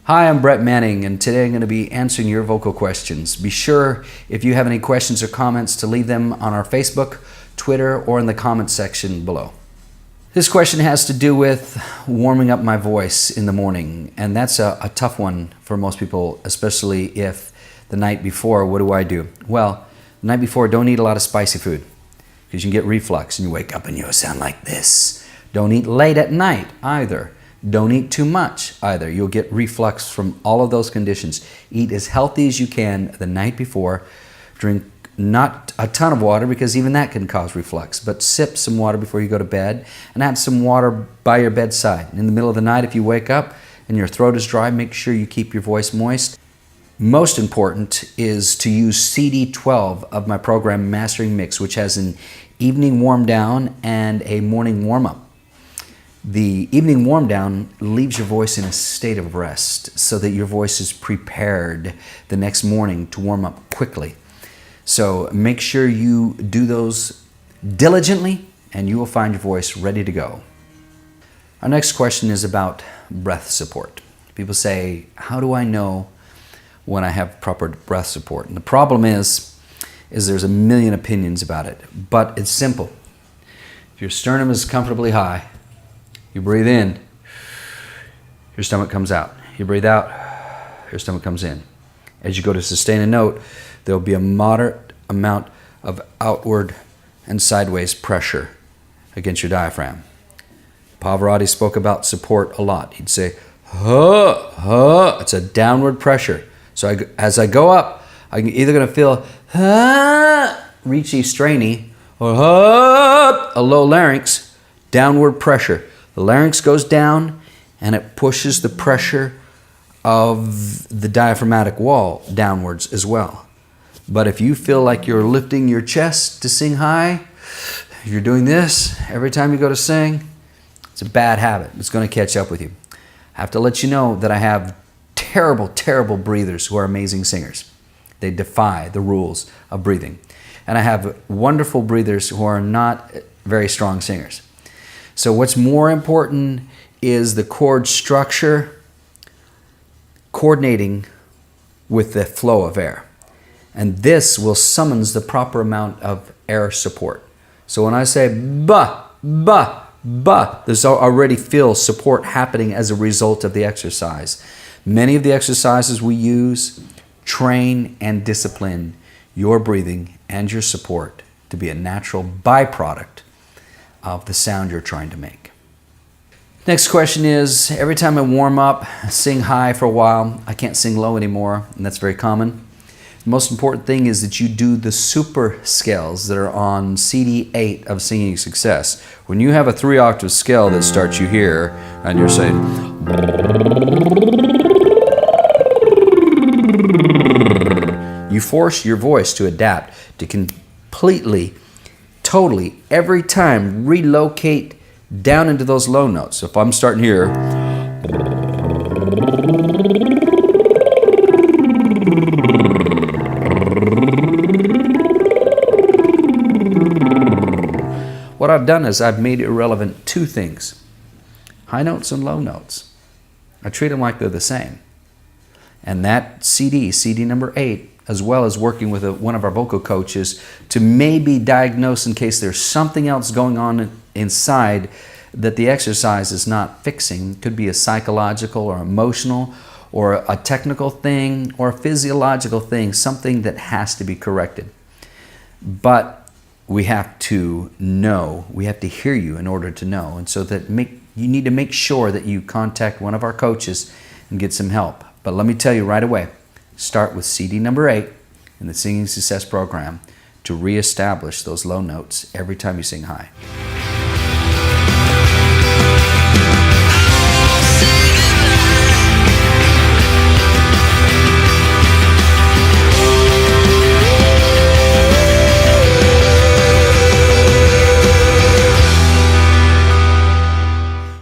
Hi, I'm Brett Manning, and today I'm going to be answering your vocal questions. Be sure, if you have any questions or comments, to leave them on our Facebook, Twitter, or in the comments section below. This question has to do with warming up my voice in the morning, and that's a tough one for most people, especially if the night before, what do? Well, the night before, don't eat a lot of spicy food because you can get reflux and you wake up and you'll sound like this. Don't eat late at night either. Don't eat too much either. You'll get reflux from all of those conditions. Eat as healthy as you can the night before. Drink not a ton of water because even that can cause reflux, but sip some water before you go to bed and have some water by your bedside. In the middle of the night, if you wake up and your throat is dry, make sure you keep your voice moist. Most important is to use CD 12 of my program Mastering Mix, which has an evening warm down and a morning warm up. The evening warm down leaves your voice in a state of rest so that your voice is prepared the next morning to warm up quickly. So make sure you do those diligently and you will find your voice ready to go. Our next question is about breath support. People say, how do I know when I have proper breath support? And the problem is there's a million opinions about it, but it's simple. If your sternum is comfortably high, you breathe in, your stomach comes out. You breathe out, your stomach comes in. As you go to sustain a note, there'll be a moderate amount of outward and sideways pressure against your diaphragm. Pavarotti spoke about support a lot. He'd say, huh, huh. It's a downward pressure. So as I go up, I'm either going to feel reachy, strainy, or a low larynx, downward pressure. The larynx goes down and it pushes the pressure of the diaphragmatic wall downwards as well. But if you feel like you're lifting your chest to sing high, you're doing this every time you go to sing, it's a bad habit. It's going to catch up with you. I have to let you know that I have terrible, terrible breathers who are amazing singers. They defy the rules of breathing. And I have wonderful breathers who are not very strong singers. So what's more important is the chord structure coordinating with the flow of air. And this will summons the proper amount of air support. So when I say ba, ba, ba, there's already feel support happening as a result of the exercise. Many of the exercises we use train and discipline your breathing and your support to be a natural byproduct of the sound you're trying to make. Next question is, every time I warm up, sing high for a while, I can't sing low anymore, and that's very common. The most important thing is that you do the super scales that are on CD 8 of Singing Success. When you have a 3-octave scale that starts you here, and you're saying, you force your voice to adapt, to completely, totally, every time relocate down into those low notes. So if I'm starting here, what I've done is I've made irrelevant two things: high notes and low notes. I treat them like they're the same. And that CD number 8, as well as working with one of our vocal coaches to maybe diagnose in case there's something else going on inside that the exercise is not fixing. Could be a psychological or emotional or a technical thing or a physiological thing, something that has to be corrected. But we have to know, we have to hear you in order to know. And so that you need to make sure that you contact one of our coaches and get some help. But let me tell you right away, start with CD number 8 in the Singing Success program to reestablish those low notes every time you sing high.